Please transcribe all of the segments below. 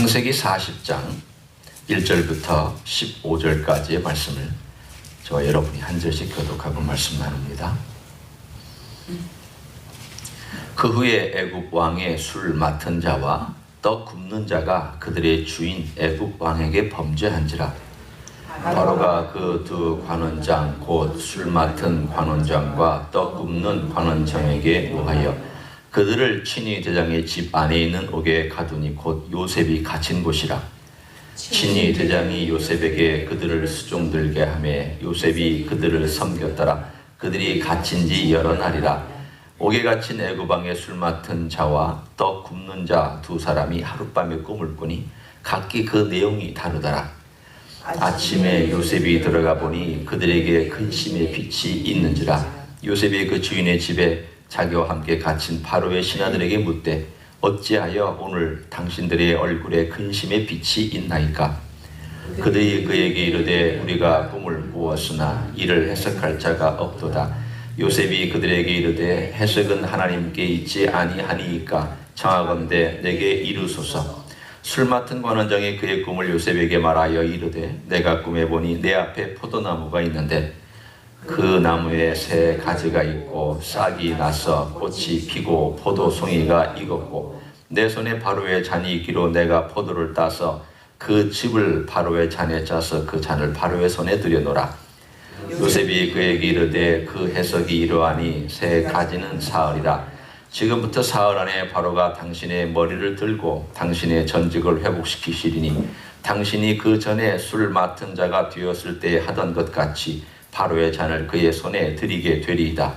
창세기 40장 1절부터 15절까지의 말씀을 저와 여러분이 한 절씩 교독하고 말씀 나눕니다. 그 후에 애굽 왕의 술 맡은 자와 떡 굽는 자가 그들의 주인 애굽 왕에게 범죄한지라. 바로가 그 두 관원장 곧 술 맡은 관원장과 떡 굽는 관원장에게 노하여 그들을 친위 대장의 집 안에 있는 옥에 가두니 곧 요셉이 갇힌 곳이라. 친위 대장이 요셉에게 그들을 수종들게 하매 요셉이 그들을 섬겼더라. 그들이 갇힌 지 여러 날이라. 옥에 갇힌 애굽 왕의 술 맡은 자와 떡 굽는 자 두 사람이 하룻밤에 꿈을 꾸니 각기 그 내용이 다르더라. 아침에 요셉이 들어가 보니 그들에게 근심의 빛이 있는지라. 요셉이 그 주인의 집에 자기와 함께 갇힌 바로의 신하들에게 묻되 어찌하여 오늘 당신들의 얼굴에 근심의 빛이 있나이까? 그들이 그에게 이르되 우리가 꿈을 꾸었으나 이를 해석할 자가 없도다. 요셉이 그들에게 이르되 해석은 하나님께 있지 아니하니이까 청하건대 내게 이르소서. 술 맡은 관원장이 그의 꿈을 요셉에게 말하여 이르되 내가 꿈에 보니 내 앞에 포도나무가 있는데 그 나무에 새 가지가 있고 싹이 나서 꽃이 피고 포도송이가 익었고 내 손에 바로의 잔이 있기로 내가 포도를 따서 그 즙을 바로의 잔에 짜서 그 잔을 바로의 손에 들여놓으라. 요셉이 그에게 이르되 그 해석이 이러하니 새 가지는 사흘이라. 지금부터 사흘 안에 바로가 당신의 머리를 들고 당신의 전직을 회복시키시리니 당신이 그 전에 술 맡은 자가 되었을 때 하던 것 같이 바로의 잔을 그의 손에 드리게 되리이다.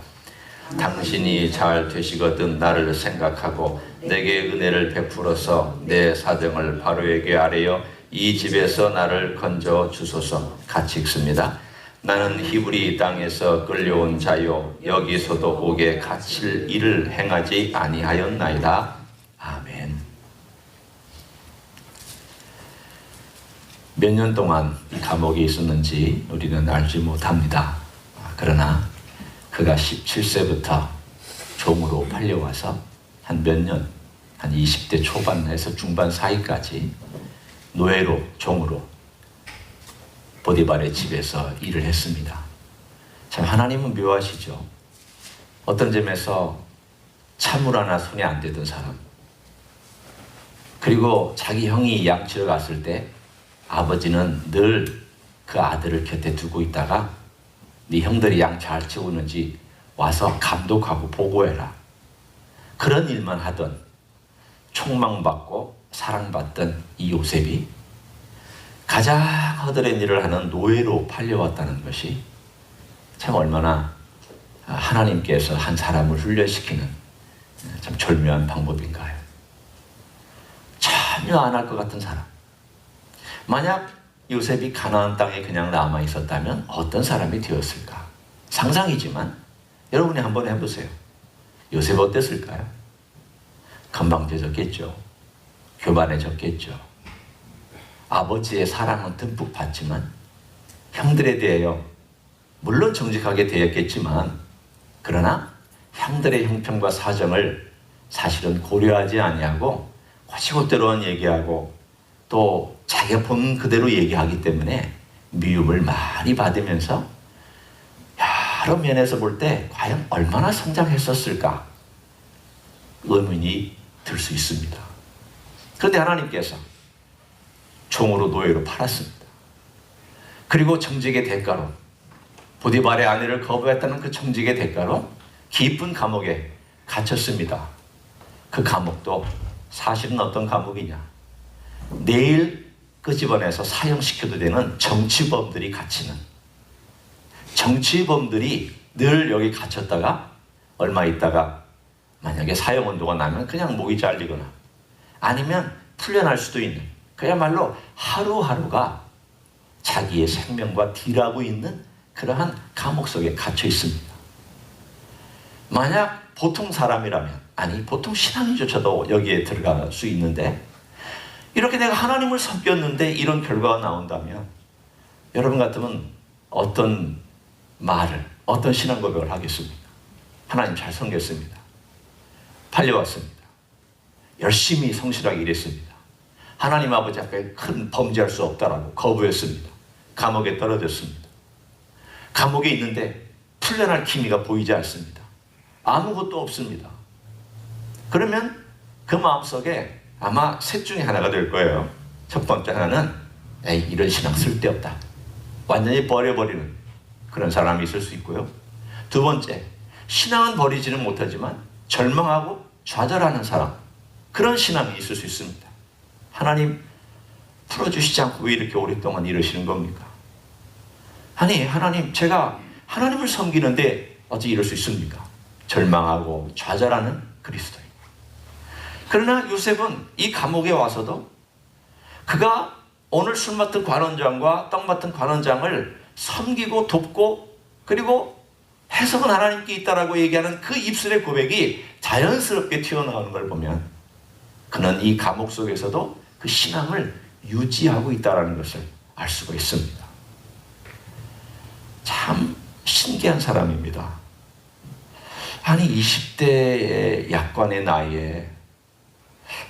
당신이 잘 되시거든 나를 생각하고 내게 은혜를 베풀어서 내 사정을 바로에게 아뢰어 이 집에서 나를 건져 주소서. 같이 읽습니다. 나는 히브리 땅에서 끌려온 자요 여기서도 옥에 갇힐 일을 행하지 아니하였나이다. 아멘. 몇 년 동안 이 감옥에 있었는지 우리는 알지 못합니다. 그러나 그가 17세부터 종으로 팔려와서 한 몇 년, 한 20대 초반에서 중반 사이까지 노예로, 종으로 보디발의 집에서 일을 했습니다. 참 하나님은 묘하시죠. 어떤 점에서 찬물 하나 손에 안 대던 사람, 그리고 자기 형이 양치러 갔을 때 아버지는 늘 그 아들을 곁에 두고 있다가 네 형들이 양 잘 치우는지 와서 감독하고 보고해라. 그런 일만 하던 총망받고 사랑받던 이 요셉이 가장 허드렛 일을 하는 노예로 팔려왔다는 것이 참 얼마나 하나님께서 한 사람을 훈련시키는 참 절묘한 방법인가요? 전혀 안 할 것 같은 사람. 만약 요셉이 가나안 땅에 그냥 남아 있었다면 어떤 사람이 되었을까? 상상이지만 여러분이 한번 해보세요. 요셉 어땠을까요? 건방져졌겠죠. 교만해졌겠죠. 아버지의 사랑은 듬뿍 받지만 형들에 대하여 물론 정직하게 대했겠지만 그러나 형들의 형편과 사정을 사실은 고려하지 아니하고 곧이곧대로만 얘기하고 또 자기가 본 그대로 얘기하기 때문에 미움을 많이 받으면서 여러 면에서 볼 때 과연 얼마나 성장했었을까 의문이 들 수 있습니다. 그런데 하나님께서 종으로 노예로 팔았습니다. 그리고 정직의 대가로 보디발의 아내를 거부했다는 그 정직의 대가로 깊은 감옥에 갇혔습니다. 그 감옥도 사실은 어떤 감옥이냐? 내일 끄집어내서 사형시켜도 되는 정치범들이 갇히는, 정치범들이 늘 여기 갇혔다가 얼마 있다가 만약에 사형운동가 나면 그냥 목이 잘리거나 아니면 풀려날 수도 있는, 그야말로 하루하루가 자기의 생명과 딜하고 있는 그러한 감옥 속에 갇혀 있습니다. 만약 보통 사람이라면, 아니 보통 신앙인조차도 여기에 들어갈 수 있는데 이렇게 내가 하나님을 섬겼는데 이런 결과가 나온다면 여러분 같으면 어떤 말을, 어떤 신앙 고백을 하겠습니까? 하나님 잘 섬겼습니다. 팔려왔습니다. 열심히 성실하게 일했습니다. 하나님 아버지 앞에 큰 범죄할 수 없다라고 거부했습니다. 감옥에 떨어졌습니다. 감옥에 있는데 풀려날 기미가 보이지 않습니다. 아무것도 없습니다. 그러면 그 마음속에 아마 셋 중에 하나가 될 거예요. 첫 번째 하나는 에이, 이런 신앙 쓸데없다. 완전히 버려버리는 그런 사람이 있을 수 있고요. 두 번째, 신앙은 버리지는 못하지만 절망하고 좌절하는 사람, 그런 신앙이 있을 수 있습니다. 하나님 풀어주시지 않고 왜 이렇게 오랫동안 이러시는 겁니까? 아니, 하나님, 제가 하나님을 섬기는데 어찌 이럴 수 있습니까? 절망하고 좌절하는 그리스도인. 그러나 요셉은 이 감옥에 와서도 그가 오늘 술 맡은 관원장과 떡 맡은 관원장을 섬기고 돕고 그리고 해석은 하나님께 있다라고 얘기하는 그 입술의 고백이 자연스럽게 튀어나오는 걸 보면 그는 이 감옥 속에서도 그 신앙을 유지하고 있다는 것을 알 수가 있습니다. 참 신기한 사람입니다. 아니 20대의 약관의 나이에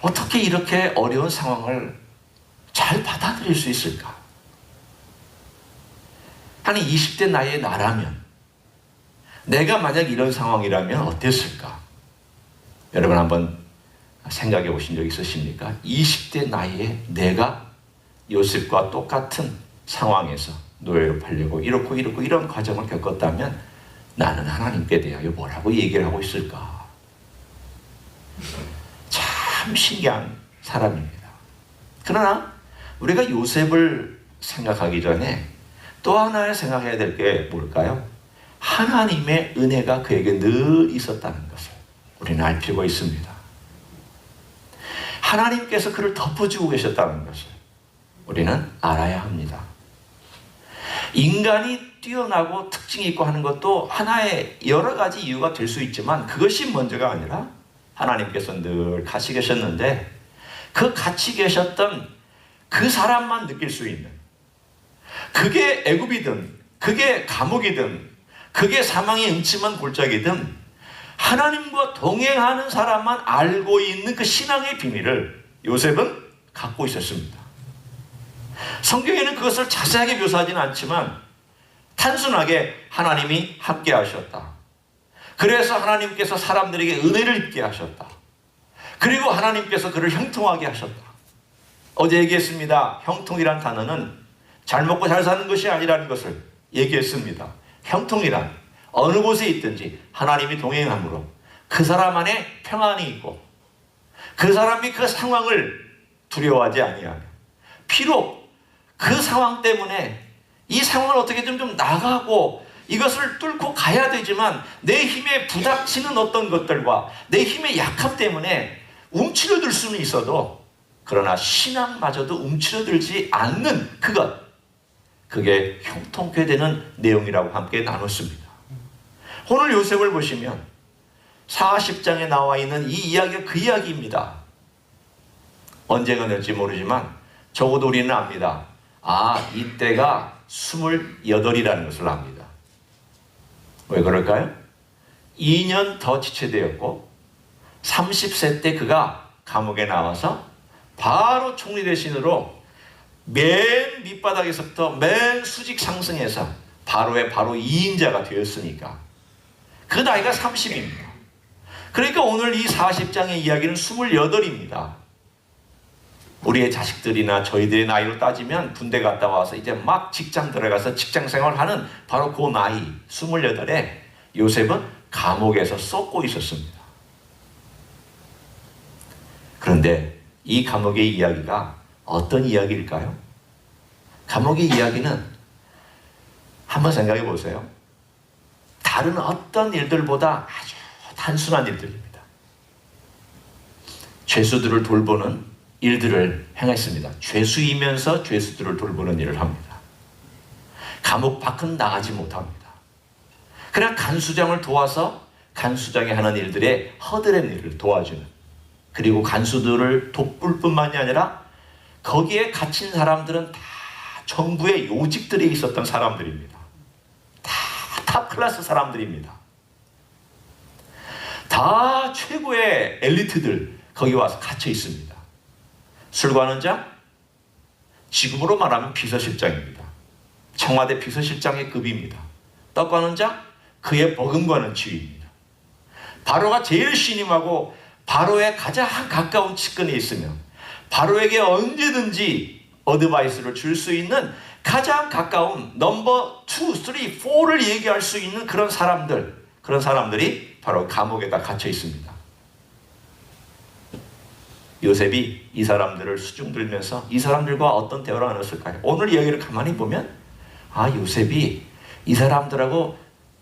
어떻게 이렇게 어려운 상황을 잘 받아들일 수 있을까? 아니 20대 나이의 나라면 내가 만약 이런 상황이라면 어땠을까? 여러분 한번 생각해 보신 적 있으십니까? 20대 나이에 내가 요셉과 똑같은 상황에서 노예로 팔려고 이렇고 이런 과정을 겪었다면 나는 하나님께 대하여 뭐라고 얘기를 하고 있을까? 참 신기한 사람입니다. 그러나 우리가 요셉을 생각하기 전에 또 하나 생각해야 될 게 뭘까요? 하나님의 은혜가 그에게 늘 있었다는 것을 우리는 알 필요가 있습니다. 하나님께서 그를 덮어주고 계셨다는 것을 우리는 알아야 합니다. 인간이 뛰어나고 특징이 있고 하는 것도 하나의 여러 가지 이유가 될 수 있지만 그것이 먼저가 아니라 하나님께서 늘 같이 계셨는데 그 같이 계셨던 그 사람만 느낄 수 있는, 그게 애굽이든 그게 감옥이든 그게 사망의 음침한 골짜기든 하나님과 동행하는 사람만 알고 있는 그 신앙의 비밀을 요셉은 갖고 있었습니다. 성경에는 그것을 자세하게 묘사하지는 않지만 단순하게 하나님이 함께 하셨다. 그래서 하나님께서 사람들에게 은혜를 입게 하셨다. 그리고 하나님께서 그를 형통하게 하셨다. 어제 얘기했습니다. 형통이란 단어는 잘 먹고 잘 사는 것이 아니라는 것을 얘기했습니다. 형통이란 어느 곳에 있든지 하나님이 동행함으로 그 사람 안에 평안이 있고 그 사람이 그 상황을 두려워하지 아니하며 비록 그 상황 때문에 이 상황을 어떻게 좀 나가고 이것을 뚫고 가야 되지만 내 힘에 부닥치는 어떤 것들과 내 힘의 약함 때문에 움츠러들 수는 있어도 그러나 신앙마저도 움츠러들지 않는 그것, 그게 형통케 되는 내용이라고 함께 나눴습니다. 오늘 요셉을 보시면 40장에 나와 있는 이 이야기가 그 이야기입니다. 언제가 될지 모르지만 적어도 우리는 압니다. 이때가 28이라는 것을 압니다. 왜 그럴까요? 2년 더 지체되었고 30세 때 그가 감옥에 나와서 바로 총리 대신으로 맨 밑바닥에서부터 맨 수직 상승해서 바로의 바로 2인자가 되었으니까 그 나이가 30입니다. 그러니까 오늘 이 40장의 이야기는 28입니다. 우리의 자식들이나 저희들의 나이로 따지면 군대 갔다 와서 이제 막 직장 들어가서 직장 생활하는 바로 그 나이 28에 요셉은 감옥에서 썩고 있었습니다. 그런데 이 감옥의 이야기가 어떤 이야기일까요? 감옥의 이야기는 한번 생각해 보세요. 다른 어떤 일들보다 아주 단순한 일들입니다. 죄수들을 돌보는 일들을 행했습니다. 죄수이면서 죄수들을 돌보는 일을 합니다. 감옥 밖은 나가지 못합니다. 그냥 간수장을 도와서 간수장이 하는 일들에 허드렛 일을 도와주는, 그리고 간수들을 돕을 뿐만이 아니라 거기에 갇힌 사람들은 다 정부의 요직들에 있었던 사람들입니다. 다 탑클래스 사람들입니다. 다 최고의 엘리트들 거기 와서 갇혀 있습니다. 술관원장, 지금으로 말하면 비서실장입니다. 청와대 비서실장의 급입니다. 떡관원장, 그의 버금가는 지위입니다. 바로가 제일 신임하고 바로에 가장 가까운 측근에 있으며 바로에게 언제든지 어드바이스를 줄 수 있는 가장 가까운 넘버 2, 3, 4를 얘기할 수 있는 그런 사람들이 바로 감옥에다 갇혀 있습니다. 요셉이 이 사람들을 수중들면서 이 사람들과 어떤 대화를 나눴을까요? 오늘 이야기를 가만히 보면 요셉이 이 사람들하고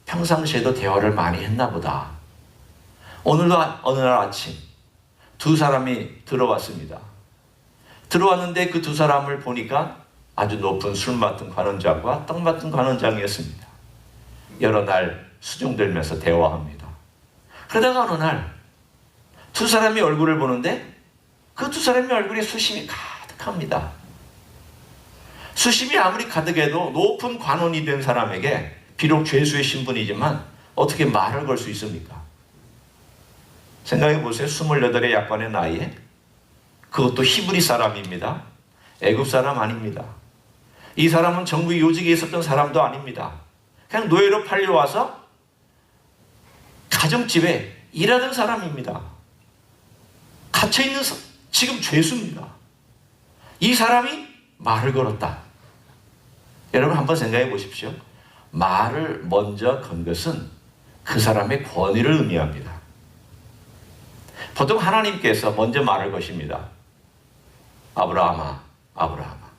평상시에도 대화를 많이 했나 보다. 오늘도 어느 날 아침 두 사람이 들어왔습니다. 들어왔는데 그 두 사람을 보니까 아주 높은 술 맡은 관원장과 떡 맡은 관원장이었습니다. 여러 날 수중들면서 대화합니다. 그러다가 어느 날 두 사람이 얼굴을 보는데 그 두 사람의 얼굴에 수심이 가득합니다. 수심이 아무리 가득해도 높은 관원이 된 사람에게 비록 죄수의 신분이지만 어떻게 말을 걸 수 있습니까? 생각해 보세요. 28의 약관의 나이에 그것도 히브리 사람입니다. 애굽 사람 아닙니다. 이 사람은 정부 요직에 있었던 사람도 아닙니다. 그냥 노예로 팔려와서 가정집에 일하던 사람입니다. 갇혀있는 지금 죄수입니다. 이 사람이 말을 걸었다. 여러분 한번 생각해 보십시오. 말을 먼저 건 것은 그 사람의 권위를 의미합니다. 보통 하나님께서 먼저 말을 거십니다. 아브라함아, 아브라함아.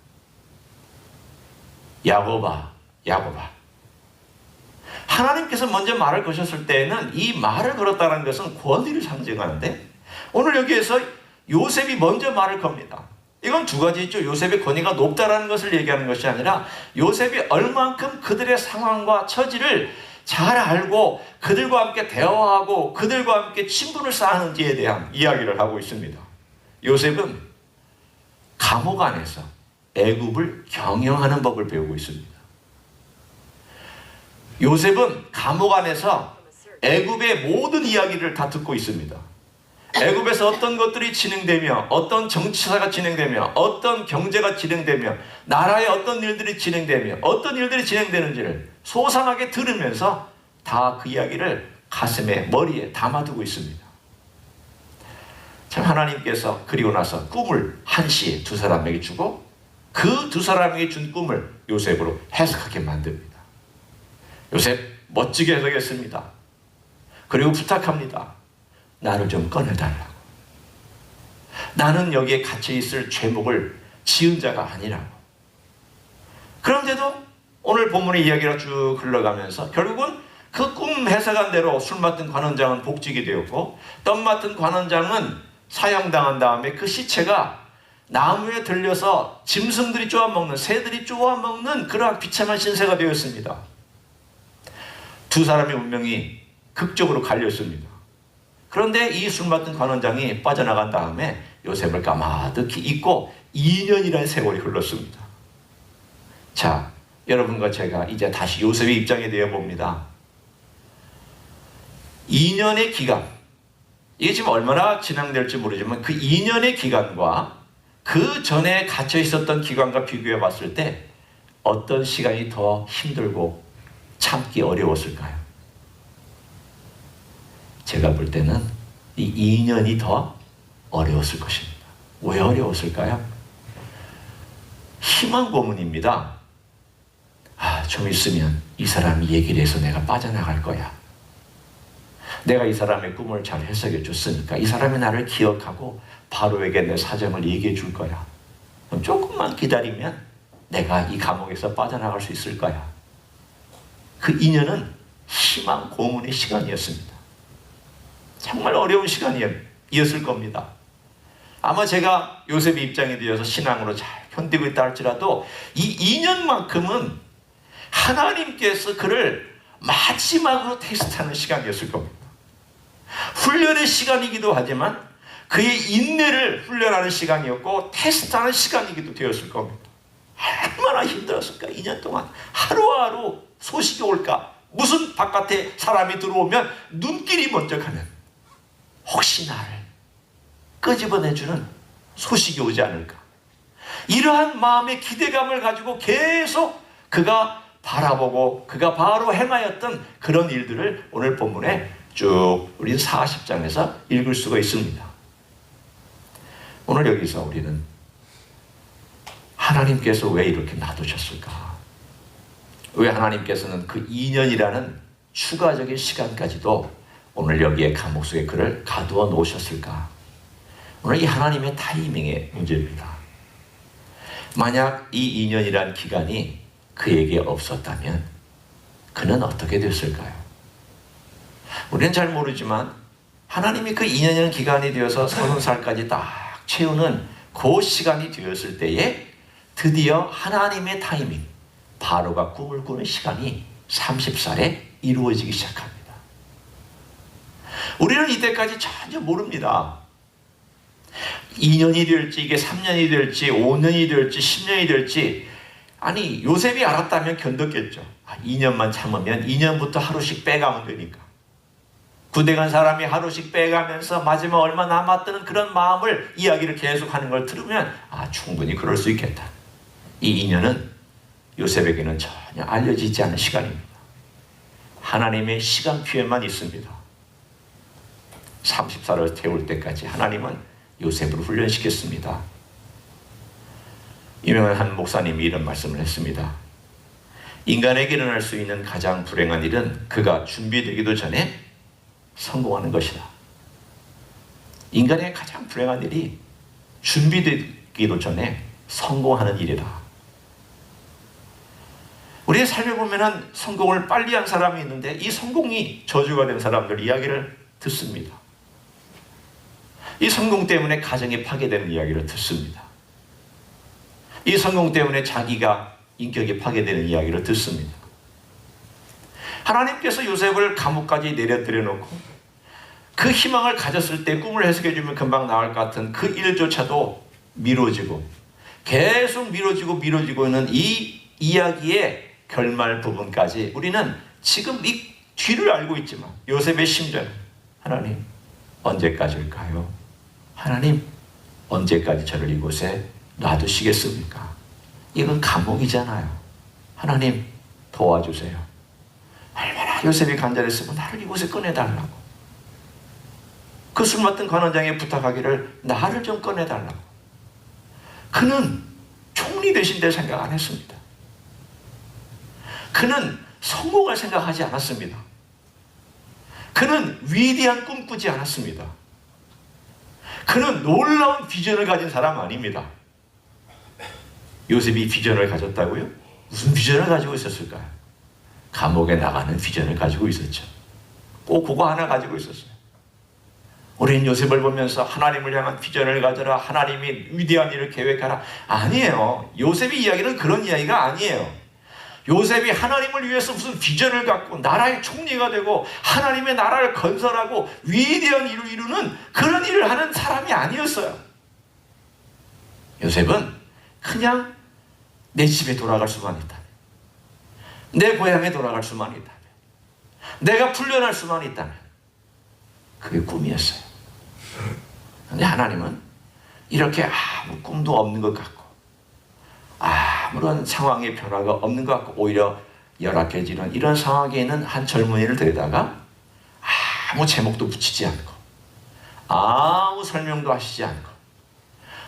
야곱아, 야곱아. 하나님께서 먼저 말을 거셨을 때에는 이 말을 걸었다는 것은 권위를 상징하는데 오늘 여기에서 요셉이 먼저 말을 겁니다. 이건 두 가지 있죠. 요셉의 권위가 높다라는 것을 얘기하는 것이 아니라 요셉이 얼만큼 그들의 상황과 처지를 잘 알고 그들과 함께 대화하고 그들과 함께 친분을 쌓는지에 대한 이야기를 하고 있습니다. 요셉은 감옥 안에서 애굽을 경영하는 법을 배우고 있습니다. 요셉은 감옥 안에서 애굽의 모든 이야기를 다 듣고 있습니다. 애굽에서 어떤 것들이 진행되며 어떤 정치사가 진행되며 어떤 경제가 진행되며 나라에 어떤 일들이 진행되며 어떤 일들이 진행되는지를 소상하게 들으면서 다 그 이야기를 가슴에 머리에 담아두고 있습니다. 참 하나님께서 그리고 나서 꿈을 한시에 두 사람에게 주고 그 두 사람에게 준 꿈을 요셉으로 해석하게 만듭니다. 요셉 멋지게 해석했습니다. 그리고 부탁합니다. 나를 좀 꺼내달라고. 나는 여기에 갇혀있을 죄목을 지은 자가 아니라고. 그런데도 오늘 본문의 이야기가 쭉 흘러가면서 결국은 그 꿈 해석한 대로 술 맡은 관원장은 복직이 되었고 떡 맡은 관원장은 사형당한 다음에 그 시체가 나무에 들려서 짐승들이 쪼아먹는, 새들이 쪼아먹는 그러한 비참한 신세가 되었습니다. 두 사람의 운명이 극적으로 갈렸습니다. 그런데 이 술 맡은 관원장이 빠져나간 다음에 요셉을 까마득히 잊고 2년이라는 세월이 흘렀습니다. 자, 여러분과 제가 이제 다시 요셉의 입장에 대해 봅니다. 2년의 기간, 이게 지금 얼마나 진행될지 모르지만 그 2년의 기간과 그 전에 갇혀 있었던 기간과 비교해 봤을 때 어떤 시간이 더 힘들고 참기 어려웠을까요? 제가 볼 때는 이 2년이 더 어려웠을 것입니다. 왜 어려웠을까요? 희망 고문입니다. 좀 있으면 이 사람이 얘기를 해서 내가 빠져나갈 거야. 내가 이 사람의 꿈을 잘 해석해 줬으니까 이 사람이 나를 기억하고 바로에게 내 사정을 얘기해 줄 거야. 그럼 조금만 기다리면 내가 이 감옥에서 빠져나갈 수 있을 거야. 그 2년은 희망 고문의 시간이었습니다. 정말 어려운 시간이었을 겁니다. 아마 제가 요셉의 입장이 되어서 신앙으로 잘 견디고 있다 할지라도 이 2년만큼은 하나님께서 그를 마지막으로 테스트하는 시간이었을 겁니다. 훈련의 시간이기도 하지만 그의 인내를 훈련하는 시간이었고 테스트하는 시간이기도 되었을 겁니다. 얼마나 힘들었을까? 2년 동안 하루하루 소식이 올까? 무슨 바깥에 사람이 들어오면 눈길이 먼저 가면 혹시 나를 끄집어내주는 소식이 오지 않을까. 이러한 마음의 기대감을 가지고 계속 그가 바라보고 그가 바로 행하였던 그런 일들을 오늘 본문에 쭉 우리는 40장에서 읽을 수가 있습니다. 오늘 여기서 우리는 하나님께서 왜 이렇게 놔두셨을까? 왜 하나님께서는 그 2년이라는 추가적인 시간까지도 오늘 여기에 감옥 속에 그를 가두어 놓으셨을까? 오늘 이 하나님의 타이밍의 문제입니다. 만약 이 2년이란 기간이 그에게 없었다면 그는 어떻게 됐을까요? 우리는 잘 모르지만 하나님이 그 2년이라는 기간이 되어서 30살까지 딱 채우는 그 시간이 되었을 때에 드디어 하나님의 타이밍, 바로가 꿈을 꾸는 시간이 30살에 이루어지기 시작합니다. 우리는 이때까지 전혀 모릅니다. 2년이 될지 이게 3년이 될지 5년이 될지 10년이 될지. 아니 요셉이 알았다면 견뎠겠죠. 2년만 참으면 2년부터 하루씩 빼가면 되니까. 군대 간 사람이 하루씩 빼가면서 마지막 얼마 남았다는 그런 마음을 이야기를 계속하는 걸 들으면 충분히 그럴 수 있겠다. 이 2년은 요셉에게는 전혀 알려지지 않은 시간입니다. 하나님의 시간표에만 있습니다. 30살을 태울 때까지 하나님은 요셉을 훈련시켰습니다. 유명한 한 목사님이 이런 말씀을 했습니다. 인간에게 일어날 수 있는 가장 불행한 일은 그가 준비되기도 전에 성공하는 것이다. 인간의 가장 불행한 일이 준비되기도 전에 성공하는 일이다. 우리의 삶에 보면은 성공을 빨리 한 사람이 있는데 이 성공이 저주가 된 사람들 이야기를 듣습니다. 이 성공 때문에 가정이 파괴되는 이야기를 듣습니다. 이 성공 때문에 자기가 인격이 파괴되는 이야기를 듣습니다. 하나님께서 요셉을 감옥까지 내려뜨려 놓고 그 희망을 가졌을 때 꿈을 해석해 주면 금방 나올 것 같은 그 일조차도 미뤄지고 계속 미뤄지고 있는 이 이야기의 결말 부분까지 우리는 지금 이 뒤를 알고 있지만 요셉의 심정, 하나님 언제까지일까요? 하나님 언제까지 저를 이곳에 놔두시겠습니까? 이건 감옥이잖아요. 하나님 도와주세요. 얼마나 요셉이 간절했으면 나를 이곳에 꺼내달라고. 그 술 맡은 관원장에 부탁하기를 나를 좀 꺼내달라고. 그는 총리 되신 데 생각 안 했습니다. 그는 성공을 생각하지 않았습니다. 그는 위대한 꿈 꾸지 않았습니다. 그는 놀라운 비전을 가진 사람 아닙니다. 요셉이 비전을 가졌다고요? 무슨 비전을 가지고 있었을까요? 감옥에 나가는 비전을 가지고 있었죠. 꼭 그거 하나 가지고 있었어요. 우리는 요셉을 보면서 하나님을 향한 비전을 가져라, 하나님이 위대한 일을 계획하라. 아니에요. 요셉의 이야기는 그런 이야기가 아니에요. 요셉이 하나님을 위해서 무슨 비전을 갖고 나라의 총리가 되고 하나님의 나라를 건설하고 위대한 일을 이루는 그런 일을 하는 사람이 아니었어요. 요셉은 그냥 내 집에 돌아갈 수만 있다면, 내 고향에 돌아갈 수만 있다면, 내가 풀려날 수만 있다면 그게 꿈이었어요. 그런데 하나님은 이렇게 아무 꿈도 없는 것 같고 아무런 상황의 변화가 없는 것 같고 오히려 열악해지는 이런 상황에 있는 한 젊은이를 데려다가 아무 제목도 붙이지 않고 아무 설명도 하시지 않고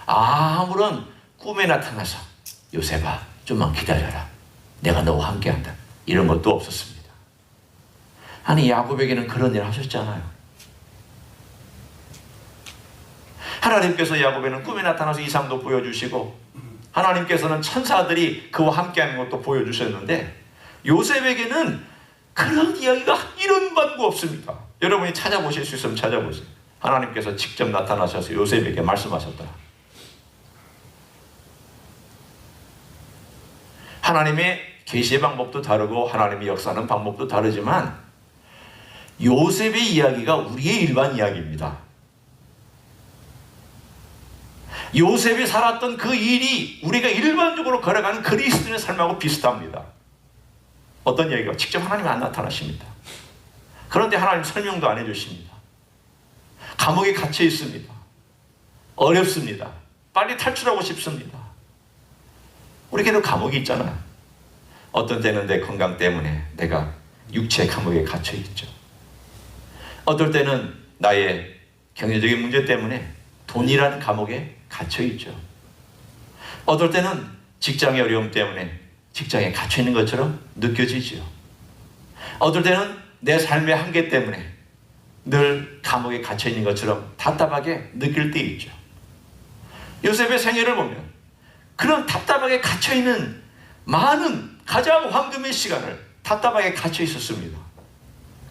아무런 꿈에 나타나서 요셉아 좀만 기다려라, 내가 너와 함께한다, 이런 것도 없었습니다. 아니 야곱에게는 그런 일을 하셨잖아요. 하나님께서 야곱에는 꿈에 나타나서 이상도 보여주시고 하나님께서는 천사들이 그와 함께하는 것도 보여주셨는데 요셉에게는 그런 이야기가 이런 반구 없습니다. 여러분이 찾아보실 수 있으면 찾아보세요. 하나님께서 직접 나타나셔서 요셉에게 말씀하셨다. 하나님의 계시의 방법도 다르고 하나님의 역사하는 방법도 다르지만 요셉의 이야기가 우리의 일반 이야기입니다. 요셉이 살았던 그 일이 우리가 일반적으로 걸어가는 그리스도인의 삶하고 비슷합니다. 어떤 이야기가? 직접 하나님이 안 나타나십니다. 그런데 하나님 설명도 안 해주십니다. 감옥에 갇혀 있습니다. 어렵습니다. 빨리 탈출하고 싶습니다. 우리에게도 감옥이 있잖아요. 어떤 때는 내 건강 때문에 내가 육체 감옥에 갇혀 있죠. 어떨 때는 나의 경제적인 문제 때문에 돈이라는 감옥에 갇혀 있죠. 어떨 때는 직장의 어려움 때문에 직장에 갇혀 있는 것처럼 느껴지죠. 어떨 때는 내 삶의 한계 때문에 늘 감옥에 갇혀 있는 것처럼 답답하게 느낄 때 있죠. 요셉의 생애를 보면 그런 답답하게 갇혀 있는 많은 가장 황금의 시간을 답답하게 갇혀 있었습니다.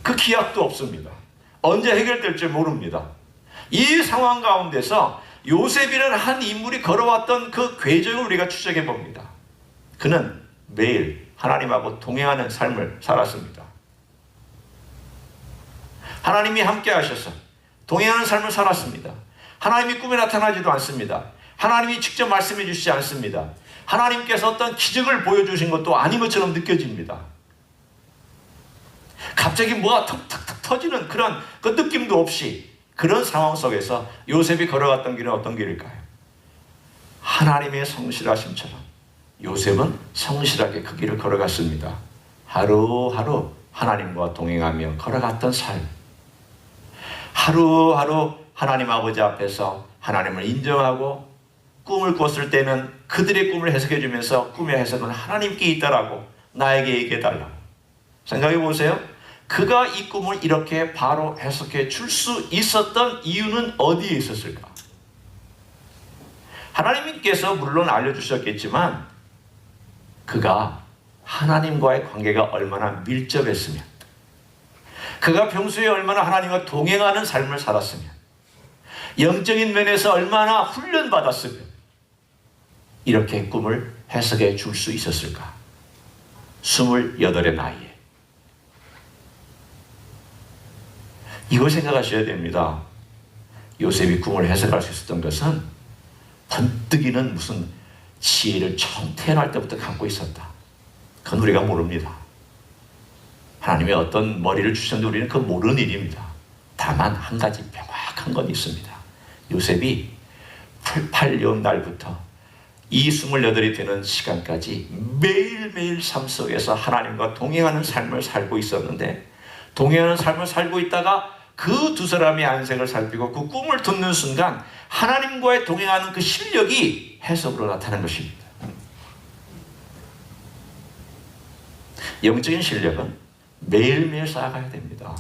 그 기약도 없습니다. 언제 해결될지 모릅니다. 이 상황 가운데서 요셉이라는 한 인물이 걸어왔던 그 궤적을 우리가 추적해 봅니다. 그는 매일 하나님하고 동행하는 삶을 살았습니다. 하나님이 함께 하셔서 동행하는 삶을 살았습니다. 하나님이 꿈에 나타나지도 않습니다. 하나님이 직접 말씀해 주시지 않습니다. 하나님께서 어떤 기적을 보여주신 것도 아닌 것처럼 느껴집니다. 갑자기 뭐가 툭툭툭 터지는 그런 그 느낌도 없이 그런 상황 속에서 요셉이 걸어갔던 길은 어떤 길일까요? 하나님의 성실하심처럼 요셉은 성실하게 그 길을 걸어갔습니다. 하루하루 하나님과 동행하며 걸어갔던 삶. 하루하루 하나님 아버지 앞에서 하나님을 인정하고 꿈을 꿨을 때는 그들의 꿈을 해석해 주면서 꿈의 해석은 하나님께 있다라고 나에게 얘기해 달라고. 생각해 보세요. 그가 이 꿈을 이렇게 바로 해석해 줄 수 있었던 이유는 어디에 있었을까? 하나님께서 물론 알려주셨겠지만 그가 하나님과의 관계가 얼마나 밀접했으면, 그가 평소에 얼마나 하나님과 동행하는 삶을 살았으면, 영적인 면에서 얼마나 훈련받았으면 이렇게 꿈을 해석해 줄 수 있었을까? 28의 나이에. 이걸 생각하셔야 됩니다. 요셉이 꿈을 해석할 수 있었던 것은 번뜩이는 무슨 지혜를 처음 태어날 때부터 갖고 있었다. 그건 우리가 모릅니다. 하나님이 어떤 머리를 주셨는데 우리는 그건 모르는 일입니다. 다만 한 가지 명확한 건 있습니다. 요셉이 풀팔려온 날부터 이 28이 되는 시간까지 매일매일 삶 속에서 하나님과 동행하는 삶을 살고 있었는데, 동행하는 삶을 살고 있다가 그 두 사람의 안색을 살피고 그 꿈을 듣는 순간 하나님과의 동행하는 그 실력이 해석으로 나타난 것입니다. 영적인 실력은 매일매일 쌓아가야 됩니다.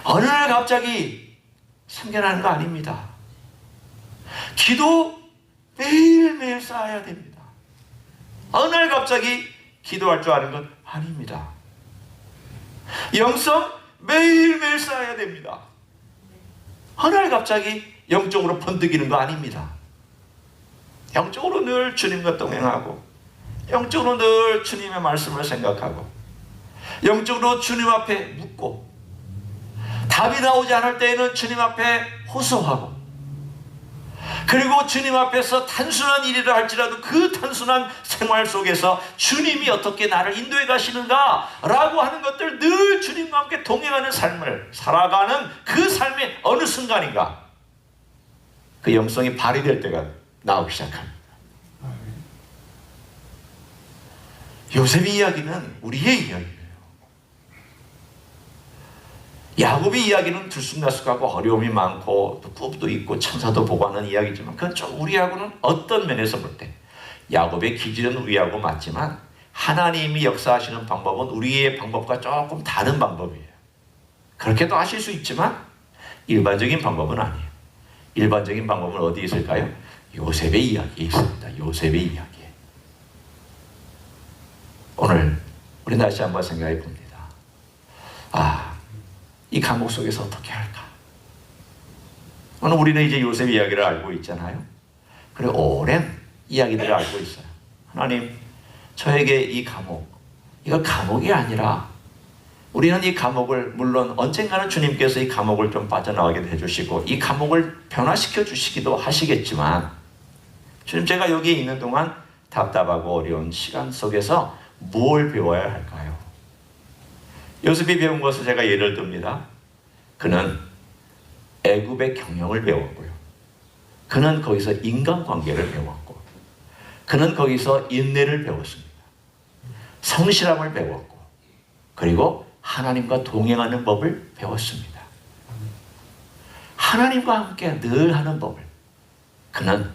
어느 날 갑자기 생겨나는 거 아닙니다. 기도 매일매일 쌓아야 됩니다. 어느 날 갑자기 기도할 줄 아는 건 아닙니다. 영성 매일매일 쌓아야 됩니다. 어느 날 갑자기 영적으로 번뜩이는 거 아닙니다. 영적으로 늘 주님과 동행하고, 영적으로 늘 주님의 말씀을 생각하고, 영적으로 주님 앞에 묻고, 답이 나오지 않을 때에는 주님 앞에 호소하고, 그리고 주님 앞에서 단순한 일이라 할지라도 그 단순한 생활 속에서 주님이 어떻게 나를 인도해 가시는가 라고 하는 것들, 늘 주님과 함께 동행하는 삶을 살아가는 그 삶의 어느 순간인가 그 영성이 발휘될 때가 나오기 시작합니다. 요셉의 이야기는 우리의 이야기예요. 야곱의 이야기는 들쑥날쑥하고 어려움이 많고 또 꿈도 있고 천사도 보고 하는 이야기지만, 그건 좀 우리하고는 어떤 면에서 볼 때 야곱의 기질은 우리하고 맞지만 하나님이 역사하시는 방법은 우리의 방법과 조금 다른 방법이에요. 그렇게도 하실 수 있지만 일반적인 방법은 아니에요. 일반적인 방법은 어디에 있을까요? 요셉의 이야기에 있습니다. 요셉의 이야기에. 오늘 우리 다시 한번 생각해 봅니다. 이 감옥 속에서 어떻게 할까? 오늘 우리는 이제 요셉의 이야기를 알고 있잖아요. 그리고 오랜 이야기들을 알고 있어요. 하나님, 저에게 이 감옥, 이거 감옥이 아니라 우리는 이 감옥을, 물론 언젠가는 주님께서 이 감옥을 좀 빠져나가게 해주시고 이 감옥을 변화시켜 주시기도 하시겠지만, 주님, 제가 여기에 있는 동안 답답하고 어려운 시간 속에서 뭘 배워야 할까요? 요셉이 배운 것을 제가 예를 듭니다. 그는 애굽의 경영을 배웠고요. 그는 거기서 인간관계를 배웠고, 그는 거기서 인내를 배웠습니다. 성실함을 배웠고, 그리고 하나님과 동행하는 법을 배웠습니다. 하나님과 함께 늘 하는 법을 그는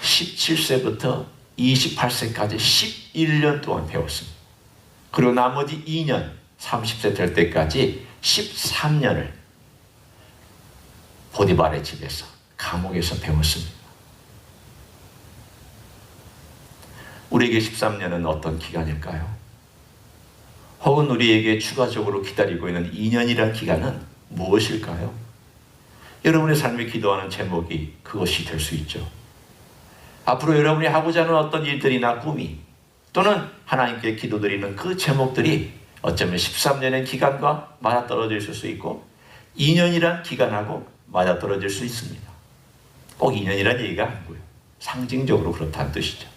17세부터 28세까지 11년 동안 배웠습니다. 그리고 나머지 2년 30세 될 때까지 13년을 보디발의 집에서 감옥에서 배웠습니다. 우리에게 13년은 어떤 기간일까요? 혹은 우리에게 추가적으로 기다리고 있는 2년이라는 기간은 무엇일까요? 여러분의 삶에 기도하는 제목이 그것이 될 수 있죠. 앞으로 여러분이 하고자 하는 어떤 일들이나 꿈이 또는 하나님께 기도드리는 그 제목들이 어쩌면 13년의 기간과 맞아떨어질 수 있고 2년이란 기간하고 맞아떨어질 수 있습니다. 꼭 2년이란 얘기가 아니고요. 상징적으로 그렇다는 뜻이죠.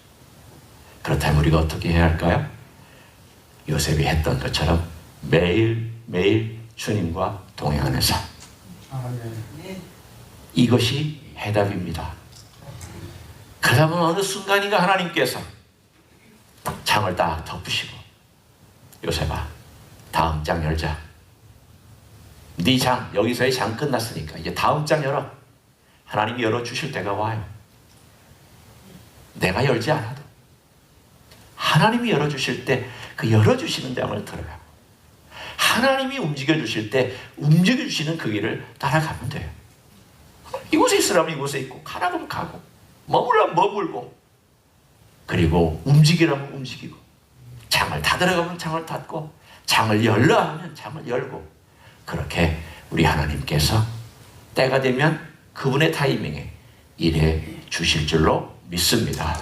그렇다면 우리가 어떻게 해야 할까요? 요셉이 했던 것처럼 매일매일 주님과 동행하는 삶. 이것이 해답입니다. 그러면 어느 순간인가 하나님께서 창을 딱 덮으시고 요셉아, 다음 장 열자. 네 장, 여기서의 장 끝났으니까 이제 다음 장 열어. 하나님이 열어주실 때가 와요. 내가 열지 않아도 하나님이 열어주실 때 그 열어주시는 장을 들어가고 하나님이 움직여주실 때 움직여주시는 그 길을 따라가면 돼요. 이곳에 있으라면 이곳에 있고 가라면 가고 머물라면 머물고 그리고 움직이라면 움직이고 창을 닫으라면 창을 닫고 창을 열라 하면 창을 열고 그렇게 우리 하나님께서 때가 되면 그분의 타이밍에 일해 주실 줄로 믿습니다.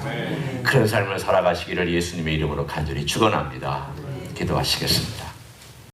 그런 삶을 살아가시기를 예수님의 이름으로 간절히 축원합니다. 기도하시겠습니다.